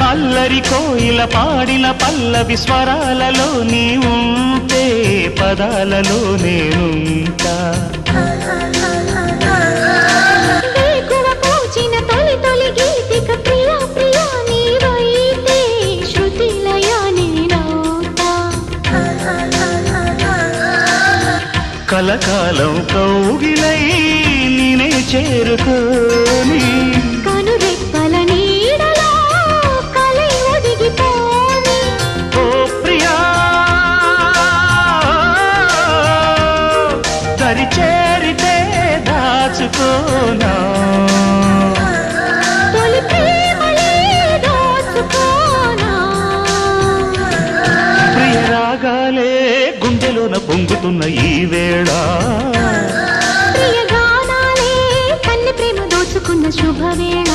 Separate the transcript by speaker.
Speaker 1: అల్లరి కోయిల పాడిన పల్లవి స్వరాలలో నీ ఉంటే పదాలలో నేనుంటా కలకాలం కౌగిలై నేనే చేరుకోని
Speaker 2: కనురెప్పల నీడలో కలై ఒదిగిపోని
Speaker 1: ఓ ప్రియా దరి చేరితే దాచుకోనా
Speaker 2: తొలి ప్రేమలే దోచుకోనా
Speaker 1: ప్రియ రాగాలే గుండెలోన పొంగుతున్న ఈ వేళ
Speaker 2: ప్రియ గానాలే కన్నె ప్రేమ దోచుకున్న శుభవేళ